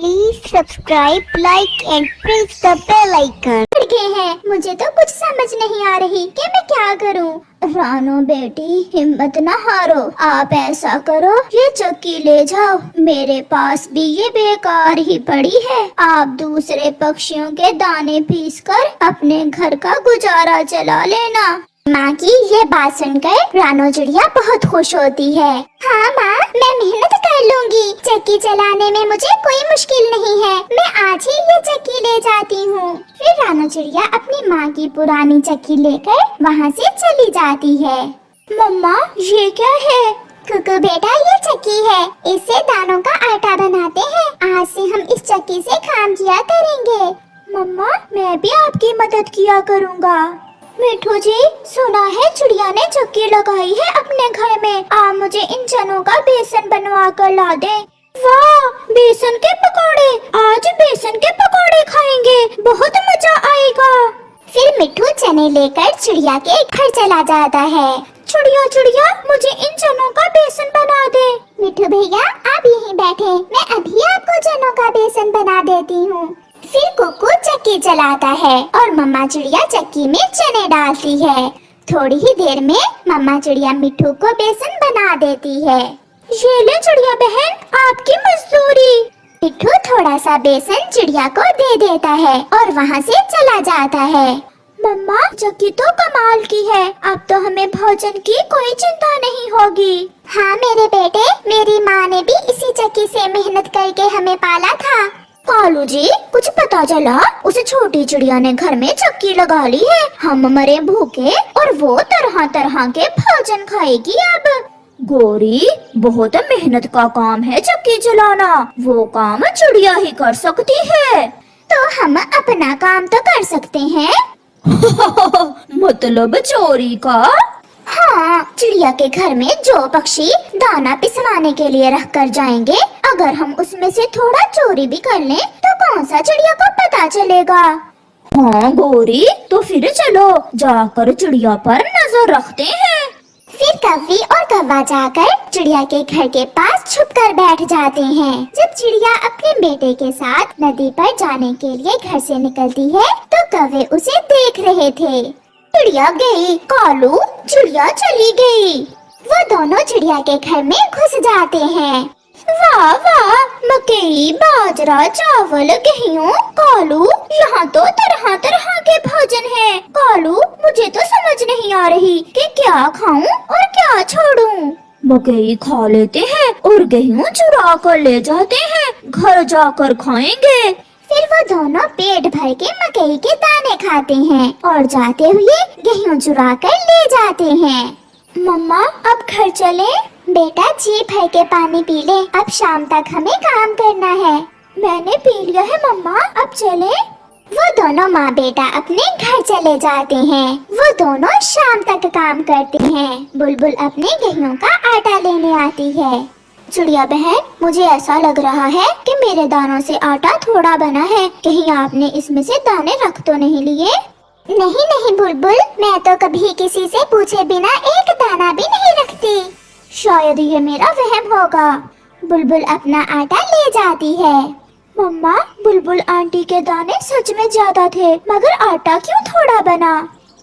Please subscribe, like and press the bell icon. गए हैं, मुझे तो कुछ समझ नहीं आ रही कि मैं क्या करूं। रानो बेटी, हिम्मत न हारो। आप ऐसा करो, ये चक्की ले जाओ, मेरे पास भी ये बेकार ही पड़ी है। आप दूसरे पक्षियों के दाने पीस कर अपने घर का गुजारा चला लेना। माँ की ये बात सुनकर रानो चिड़िया बहुत खुश होती है। हाँ माँ, मैं मेहनत कर लूंगी। चक्की चलाने में मुझे कोई मुश्किल नहीं है। मैं आज ही ये चक्की ले जाती हूँ। फिर रानो चिड़िया अपनी माँ की पुरानी चक्की लेकर वहाँ से चली जाती है। मम्मा, ये क्या है? कुकू बेटा, ये चक्की है। इससे दानों का आटा बनाते हैं। आज से हम इस चक्की से काम किया करेंगे। मम्मा, मैं भी आपकी मदद किया करूँगा। मिठू जी, सुना है चिड़िया ने चक्की लगाई है अपने घर में। आप मुझे इन चनों का बेसन बनवा कर ला दें। वाह, बेसन के पकौड़े! आज बेसन के पकौड़े खाएंगे, बहुत मजा आएगा। फिर मिठू चने लेकर चिड़िया के घर चला जाता है। चिड़िया चिड़िया, मुझे इन चनों का बेसन बना दे। मिठू भैया, आप यहीं बैठे, मैं अभी आपको चनों का बेसन बना देती हूँ। फिर कुकू चक्की चलाता है और मम्मा चिड़िया चक्की में चने डालती है। थोड़ी ही देर में मम्मा चिड़िया मिठू को बेसन बना देती है। ये ले चिड़िया बहन, आपकी मजदूरी। मिठू थोड़ा सा बेसन चिड़िया को दे देता है और वहाँ से चला जाता है। मम्मा, चक्की तो कमाल की है। अब तो हमें भोजन की कोई चिंता नहीं होगी। हाँ मेरे बेटे, मेरी माँ ने भी इसी चक्की से मेहनत करके हमें पाला था। कालू जी, कुछ पता चला? उसे छोटी चिड़िया ने घर में चक्की लगा ली है। हम मरे भूखे और वो तरह तरह के भोजन खाएगी अब। गोरी, बहुत मेहनत का काम है चक्की चलाना। वो काम चिड़िया ही कर सकती है। तो हम अपना काम तो कर सकते हैं। मतलब चोरी का? हाँ, चिड़िया के घर में जो पक्षी दाना पिसवाने के लिए रख कर जाएंगे, अगर हम उसमें से थोड़ा चोरी भी कर लें, तो कौन सा चिड़िया को पता चलेगा? हाँ गोरी, तो फिर चलो जाकर चिड़िया पर नजर रखते हैं। फिर कव्वी और कौवा जाकर चिड़िया के घर के पास छुपकर बैठ जाते हैं। जब चिड़िया अपने बेटे के साथ नदी पर जाने के लिए घर से निकलती है, तो कौवे उसे देख रहे थे। चिड़िया गई, कालू, चिड़िया चली गई। वो दोनों चिड़िया के घर में घुस जाते हैं। वाह वाह, मकई, बाजरा, चावल, गेहूं। कालू, यहाँ तो तरह तरह के भोजन हैं। कालू, मुझे तो समझ नहीं आ रही कि क्या खाऊं और क्या छोड़ूं। मकई खा लेते हैं और गेहूं चुरा कर ले जाते हैं, घर जाकर खाएंगे। फिर वो दोनों पेट भर के मकई के दाने खाते हैं और जाते हुए गेहूं चुरा कर ले जाते हैं। मम्मा, अब घर चले? बेटा, जी भर के पानी पी ले, अब शाम तक हमें काम करना है। मैंने पी लिया है मम्मा, अब चले? वो दोनों माँ बेटा अपने घर चले जाते हैं। वो दोनों शाम तक काम करते हैं। बुलबुल अपने गेहूं का आटा लेने आती है। चिड़िया बहन, मुझे ऐसा लग रहा है कि मेरे दानों से आटा थोड़ा बना है। कहीं आपने इसमें से दाने रख तो नहीं लिए? नहीं नहीं बुलबुल, मैं तो कभी किसी से पूछे बिना एक दाना भी नहीं रखती। शायद ये मेरा वहम होगा। बुलबुल अपना आटा ले जाती है। मम्मा, बुलबुल आंटी के दाने सच में ज्यादा थे, मगर आटा क्यों थोड़ा बना?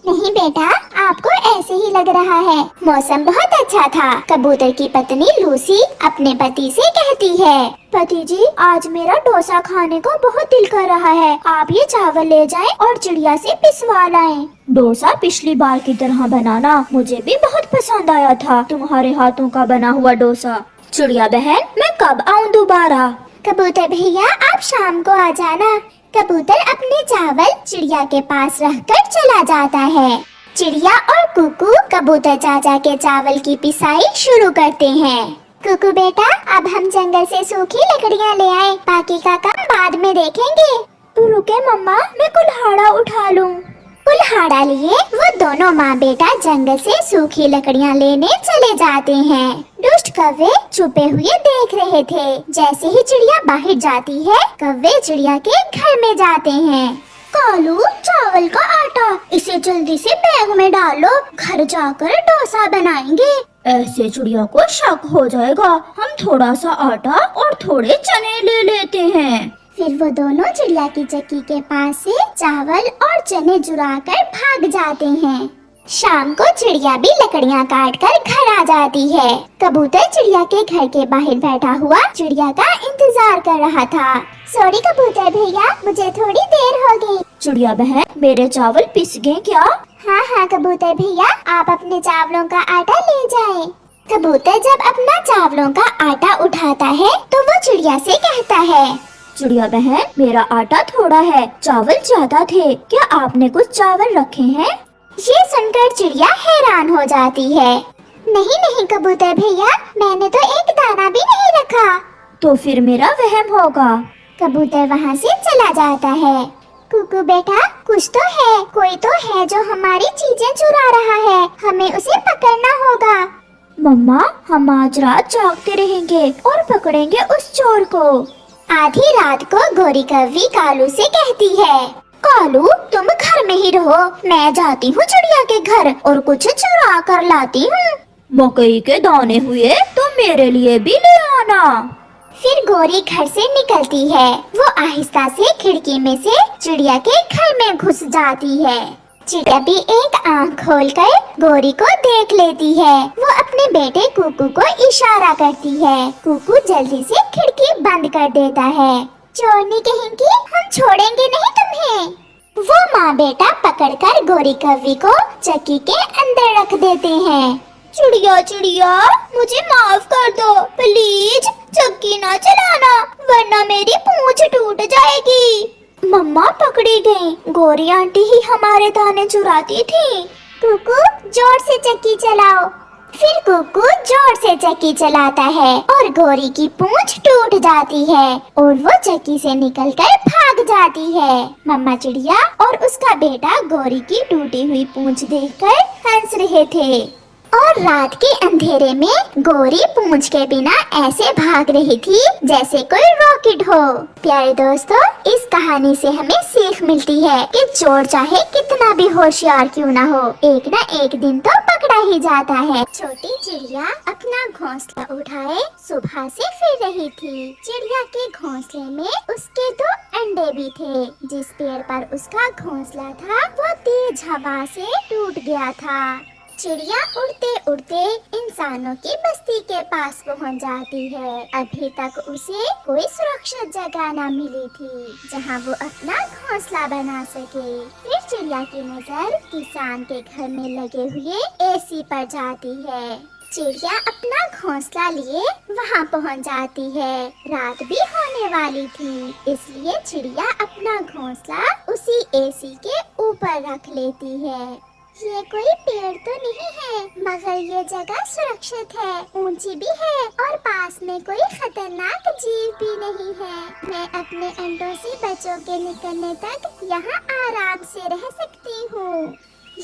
नहीं बेटा, आपको ऐसे ही लग रहा है। मौसम बहुत अच्छा था। कबूतर की पत्नी लूसी अपने पति से कहती है, पति जी, आज मेरा डोसा खाने को बहुत दिल कर रहा है। आप ये चावल ले जाएं और चिड़िया से पिसवा लाएं। डोसा पिछली बार की तरह बनाना, मुझे भी बहुत पसंद आया था तुम्हारे हाथों का बना हुआ डोसा। चिड़िया बहन, मैं कब आऊँ दोबारा? कबूतर भैया, आप शाम को आ जाना। कबूतर अपने चावल चिड़िया के पास रखकर चला जाता है। चिड़िया और कुकू कबूतर चाचा के चावल की पिसाई शुरू करते हैं। कुकू बेटा, अब हम जंगल से सूखी लकड़ियाँ ले आए, बाकी का काम बाद में देखेंगे। रुके मम्मा, मैं कुल्हाड़ा उठा लूँ। कुल्हाड़ा लिए वो दोनों माँ बेटा जंगल से सूखी लकड़ियाँ लेने चले जाते हैं। दुष्ट कौवे छुपे हुए देख रहे थे। जैसे ही चिड़िया बाहर जाती है, कौवे चिड़िया के घर में जाते हैं। कालू, चावल का आटा, इसे जल्दी से बैग में डालो, घर जाकर डोसा बनाएंगे। ऐसे चिड़िया को शक हो जाएगा, हम थोड़ा सा आटा और थोड़े चने ले लेते हैं। फिर वो दोनों चिड़िया की चक्की के पास से चावल और चने चुराकर भाग जाते हैं। शाम को चिड़िया भी लकड़ियाँ काट कर घर आ जाती है। कबूतर चिड़िया के घर के बाहर बैठा हुआ चिड़िया का इंतजार कर रहा था। सॉरी कबूतर भैया, मुझे थोड़ी देर हो गई। चिड़िया बहन, मेरे चावल पिस गए क्या? हाँ हाँ कबूतर भैया, आप अपने चावलों का आटा ले जाएं। कबूतर जब अपना चावलों का आटा उठाता है तो वो चिड़िया से कहता है, चिड़िया बहन, मेरा आटा थोड़ा है, चावल ज्यादा थे, क्या आपने कुछ चावल रखे हैं? ये सुनकर चिड़िया हैरान हो जाती है। नहीं नहीं कबूतर भैया, मैंने तो एक दाना भी नहीं रखा। तो फिर मेरा वहम होगा। कबूतर वहाँ से चला जाता है। कुकू बेटा, कुछ तो है, कोई तो है जो हमारी चीजें चुरा रहा है, हमें उसे पकड़ना होगा। मम्मा, हम आज रात जागते रहेंगे और पकड़ेंगे उस चोर को। आधी रात को गोरी कौवी कालू से कहती है, कालू तुम घर में ही रहो, मैं जाती हूँ चिड़िया के घर और कुछ चुरा कर लाती हूँ। मकई के दाने हुए तो मेरे लिए भी ले आना। फिर गोरी घर से निकलती है। वो आहिस्ता से खिड़की में से चिड़िया के घर में घुस जाती है। चिड़िया भी एक आँख खोलकर गोरी को देख लेती है। वो अपने बेटे कुकू को इशारा करती है। कुकू जल्दी से खिड़की बंद कर देता है। चोरनी कहेंगी, हम छोड़ेंगे नहीं तुम्हें। वो माँ बेटा पकड़कर गोरी कौवी को चक्की के अंदर रख देते हैं। चिड़िया चिड़िया, मुझे माफ कर दो, प्लीज चक्की ना चलाना वरना मेरी पूंछ टूट जाएगी। मम्मा पकड़ी गई, गोरी आंटी ही हमारे दाने चुराती थी। कुकू जोर से चक्की चलाओ। फिर कुकू जोर से चक्की चलाता है और गोरी की पूंछ टूट जाती है और वो चक्की से निकलकर भाग जाती है। मम्मा चिड़िया और उसका बेटा गोरी की टूटी हुई पूंछ देखकर हंस रहे थे और रात के अंधेरे में गोरी पूंछ के बिना ऐसे भाग रही थी जैसे कोई रॉकेट हो। प्यारे दोस्तों, इस कहानी से हमें सीख मिलती है कि चोर चाहे कितना भी होशियार क्यों ना हो, एक ना एक दिन तो पकड़ा ही जाता है। छोटी चिड़िया अपना घोंसला उठाए सुबह से फिर रही थी। चिड़िया के घोंसले में उसके 2 अंडे भी थे। जिस पेड़ पर उसका घोंसला था वो तेज हवा से टूट गया था। चिड़िया उड़ते उड़ते इंसानों की बस्ती के पास पहुंच जाती है। अभी तक उसे कोई सुरक्षित जगह न मिली थी जहां वो अपना घोंसला बना सके। फिर चिड़िया की नजर किसान के घर में लगे हुए एसी पर जाती है। चिड़िया अपना घोंसला लिए वहां पहुंच जाती है। रात भी होने वाली थी, इसलिए चिड़िया अपना घोंसला उसी एसी के ऊपर रख लेती है। ये कोई पेड़ तो नहीं है, मगर ये जगह सुरक्षित है, ऊंची भी है और पास में कोई खतरनाक जीव भी नहीं है। मैं अपने अंडों से बच्चों के निकलने तक यहाँ आराम से रह सकती हूँ।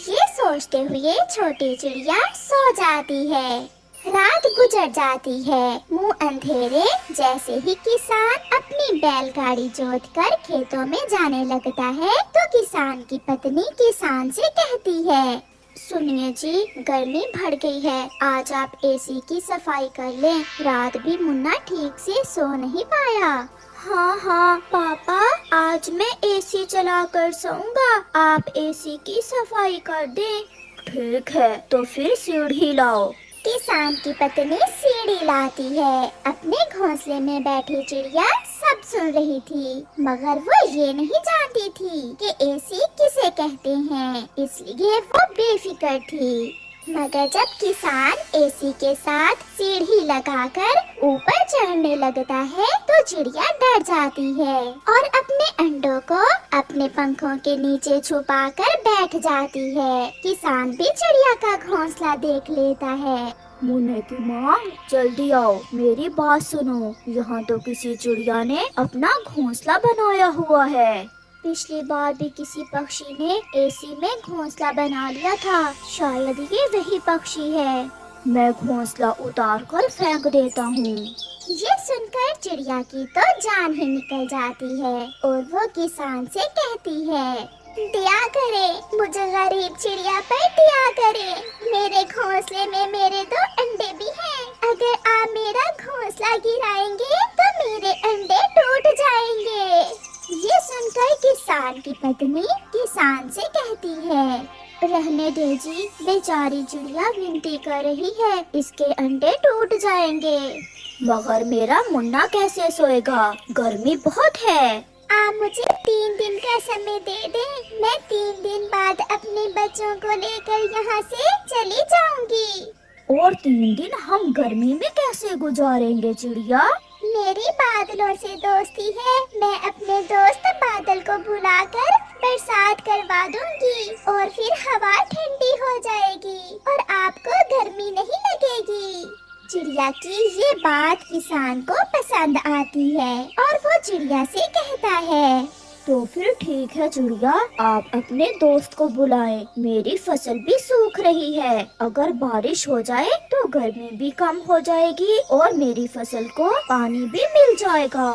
ये सोचते हुए छोटी चिड़िया सो जाती है। रात गुजर जाती है। मुंह अंधेरे जैसे ही किसान अपनी बैलगाड़ी जोतकर खेतों में जाने लगता है तो किसान की पत्नी किसान से कहती है, सुनिए जी, गर्मी बढ़ गई है, आज आप एसी की सफाई कर लें। रात भी मुन्ना ठीक से सो नहीं पाया। हाँ हाँ पापा, आज मैं एसी चलाकर सोऊंगा, आप एसी की सफाई कर दें। ठीक है, तो फिर सीढ़ी लाओ। किसान की पत्नी सीढ़ी लाती है। अपने घोंसले में बैठी चिड़िया सब सुन रही थी, मगर वो ये नहीं जानती थी कि एसी किसे कहते हैं, इसलिए वो बेफिक्र थी। मगर जब किसान एसी के साथ सीढ़ी लगाकर ऊपर चढ़ने लगता है तो चिड़िया डर जाती है और अपने अंडों को अपने पंखों के नीचे छुपाकर बैठ जाती है। किसान भी चिड़िया का घोंसला देख लेता है। मुन्ने की माँ, जल्दी आओ, मेरी बात सुनो, यहाँ तो किसी चिड़िया ने अपना घोंसला बनाया हुआ है। पिछली बार भी किसी पक्षी ने एसी में घोंसला बना लिया था, शायद ये वही पक्षी है। मैं घोंसला उतार कर फेंक देता हूँ। ये सुनकर चिड़िया की तो जान ही निकल जाती है और वो किसान से कहती है, दया करे, मुझे गरीब चिड़िया पर दया करे। मेरे घोंसले में मेरे 2 अंडे भी हैं। अगर आप मेरा घोंसला गिराएंगे तो मेरे अंडे टूट जाएंगे। ये सुनकर किसान की पत्नी किसान से कहती है, रहने दे जी, बेचारी चिड़िया विनती कर रही है, इसके अंडे टूट जाएंगे। मगर मेरा मुन्ना कैसे सोएगा, गर्मी बहुत है। आप मुझे 3 दिन का समय दे दें, मैं 3 दिन बाद अपने बच्चों को लेकर यहाँ से चली जाऊंगी। और 3 दिन हम गर्मी में कैसे गुजारेंगे चिड़िया? मेरी बादलों से दोस्ती है, मैं अपने दोस्त बादल को बुलाकर बरसात करवा दूंगी और फिर हवा ठंडी हो जाएगी और आपको गर्मी नहीं लगेगी। चिड़िया की ये बात किसान को पसंद आती है और वो चिड़िया से कहता है, तो फिर ठीक है चिड़िया, आप अपने दोस्त को बुलाएं। मेरी फसल भी सूख रही है, अगर बारिश हो जाए तो गर्मी भी कम हो जाएगी और मेरी फसल को पानी भी मिल जाएगा।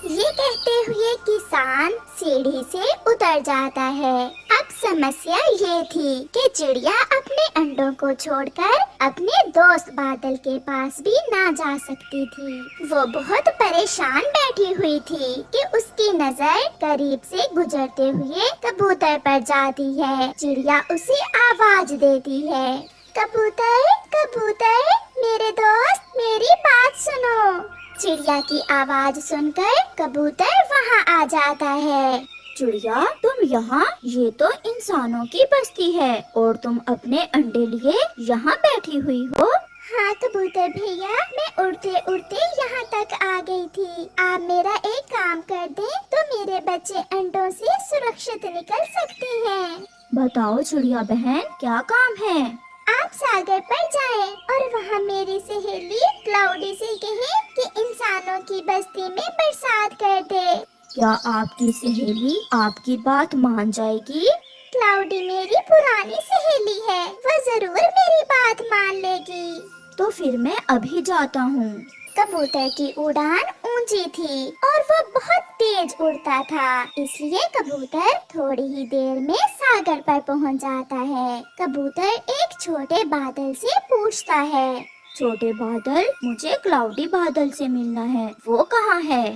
ये कहते हुए किसान सीढ़ी से उतर जाता है। अब समस्या ये थी कि चिड़िया अपने अंडों को छोड़कर अपने दोस्त बादल के पास भी ना जा सकती थी। वो बहुत परेशान बैठी हुई थी कि उसकी नजर करीब से गुजरते हुए कबूतर पर जाती है। चिड़िया उसे आवाज देती है, कबूतर कबूतर, मेरे दोस्त मेरी बात सुनो। चिड़िया की आवाज सुनकर कबूतर वहाँ आ जाता है। चिड़िया, तुम यहाँ, ये तो इंसानों की बस्ती है और तुम अपने अंडे लिए यहाँ बैठी हुई हो। हाँ कबूतर भैया, मैं उड़ते उड़ते यहाँ तक आ गई थी। आप मेरा एक काम कर दें तो मेरे बच्चे अंडों से सुरक्षित निकल सकते हैं। बताओ चिड़िया बहन, क्या काम है? आप सागर पर जाएं और वहाँ मेरी सहेली क्लाउडी से कहें कि इंसानों की बस्ती में बरसात कर दे। क्या आपकी सहेली आपकी बात मान जाएगी? क्लाउडी मेरी पुरानी सहेली है, वो जरूर मेरी बात मान लेगी। तो फिर मैं अभी जाता हूँ। कबूतर की उड़ान ऊंची थी और वो बहुत तेज उड़ता था, इसलिए कबूतर थोड़ी ही देर में सागर पर पहुंच जाता है। कबूतर एक छोटे बादल से पूछता है, छोटे बादल, मुझे क्लाउडी बादल से मिलना है, वो कहाँ है?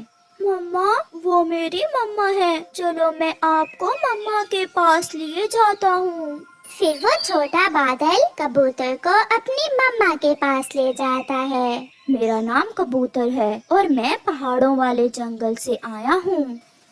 मम्मा, वो मेरी मम्मा है, चलो मैं आपको मम्मा के पास लिए जाता हूँ। फिर वो छोटा बादल कबूतर को अपनी मम्मा के पास ले जाता है। मेरा नाम कबूतर है और मैं पहाड़ों वाले जंगल से आया हूँ।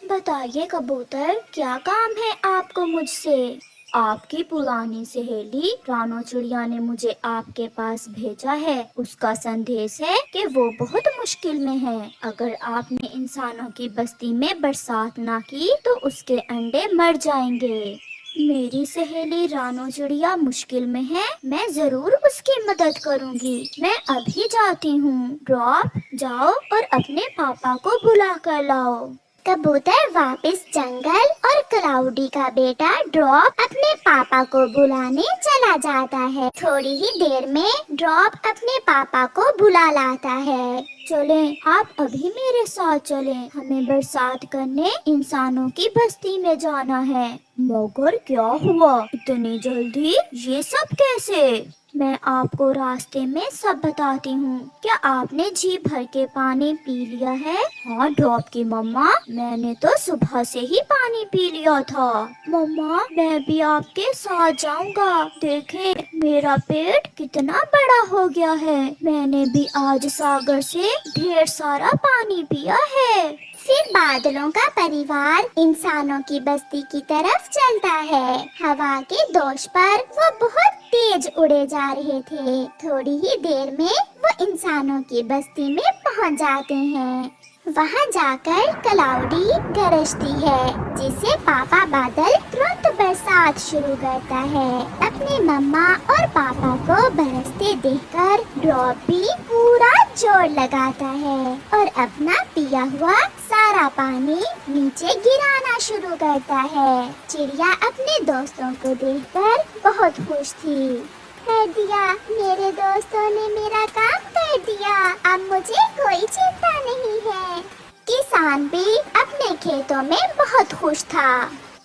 बताइए कबूतर, क्या काम है आपको मुझसे? आपकी पुरानी सहेली रानो चिड़िया ने मुझे आपके पास भेजा है। उसका संदेश है कि वो बहुत मुश्किल में है। अगर आपने इंसानों की बस्ती में बरसात ना की तो उसके अंडे मर जाएंगे। मेरी सहेली रानो चिड़िया मुश्किल में है, मैं जरूर उसकी मदद करूंगी। मैं अभी जाती हूँ। ड्रॉप, जाओ और अपने पापा को बुला कर लाओ। कबूतर वापस जंगल और क्लाउडी का बेटा ड्रॉप अपने पापा को बुलाने चला जाता है। थोड़ी ही देर में ड्रॉप अपने पापा को बुला लाता है। चलें, आप अभी मेरे साथ चलें, हमें बरसात करने इंसानों की बस्ती में जाना है। मगर क्या हुआ इतनी जल्दी, ये सब कैसे? मैं आपको रास्ते में सब बताती हूँ। क्या आपने जी भर के पानी पी लिया है? हाँ ड्रॉप की मम्मा, मैंने तो सुबह से ही पानी पी लिया था। मम्मा, मैं भी आपके साथ जाऊँगा। देखें, मेरा पेट कितना बड़ा हो गया है। मैंने भी आज सागर से ढेर सारा पानी पिया है। फिर बादलों का परिवार इंसानों की बस्ती की तरफ चलता है। हवा के दोष पर वो बहुत तेज उड़े जा रहे थे। थोड़ी ही देर में वो इंसानों की बस्ती में पहुंच जाते हैं। वहां जाकर क्लाउडी गरजती है, जिससे पापा बादल तुरंत बरसात शुरू करता है। अपने मम्मा और पापा को बरसते देखकर ड्रॉप भी पूरा जोर लगाता है और अपना पिया हुआ सारा पानी नीचे गिराना शुरू करता है। चिड़िया अपने दोस्तों को देखकर बहुत खुश थी। कर दिया, मेरे दोस्तों ने मेरा काम कर कर दिया, अब मुझे कोई चिंता नहीं है। किसान भी अपने खेतों में बहुत खुश था।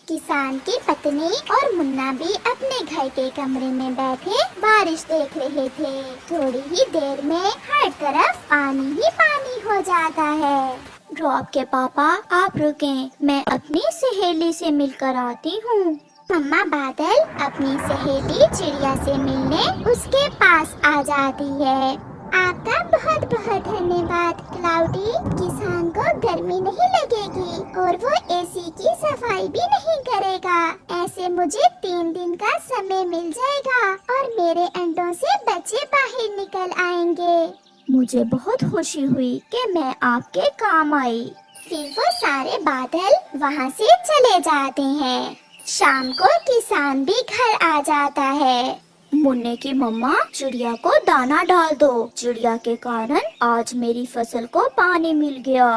किसान की पत्नी और मुन्ना भी अपने घर के कमरे में बैठे बारिश देख रहे थे। थोड़ी ही देर में हर तरफ पानी ही पानी हो जाता है। ड्रॉप के पापा, आप रुकें, मैं अपनी सहेली से मिलकर आती हूँ। मम्मा बादल अपनी सहेली चिड़िया से मिलने उसके पास आ जाती है। आपका बहुत बहुत धन्यवाद क्लाउडी। किसान को गर्मी नहीं लगेगी और वो एसी की सफाई भी नहीं करेगा। ऐसे मुझे 3 दिन का समय मिल जाएगा और मेरे अंडों से बच्चे बाहर निकल आएंगे। मुझे बहुत खुशी हुई कि मैं आपके काम आई। फिर वो सारे बादल वहाँ से चले जाते हैं। शाम को किसान भी घर आ जाता है। मुन्ने की मम्मा, चिड़िया को दाना डाल दो। चिड़िया के कारण आज मेरी फसल को पानी मिल गया।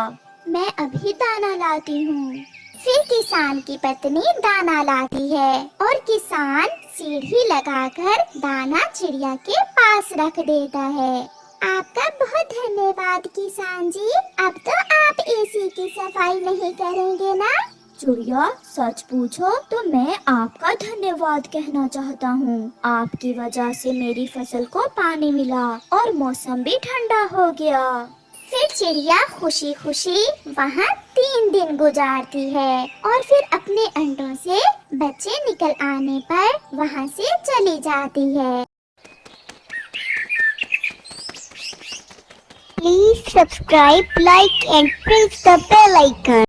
मैं अभी दाना लाती हूँ। फिर किसान की पत्नी दाना लाती है और किसान सीढ़ी लगाकर दाना चिड़िया के पास रख देता है। आपका बहुत धन्यवाद किसान जी। अब तो आप एसी की सफाई नहीं करेंगे ना? चिड़िया, सच पूछो तो मैं आपका धन्यवाद कहना चाहता हूँ। आपकी वजह से मेरी फसल को पानी मिला और मौसम भी ठंडा हो गया। फिर चिड़िया खुशी खुशी वहाँ 3 दिन गुजारती है और फिर अपने अंडों से बच्चे निकल आने पर वहाँ से चली जाती है। Please subscribe, like and press the bell icon.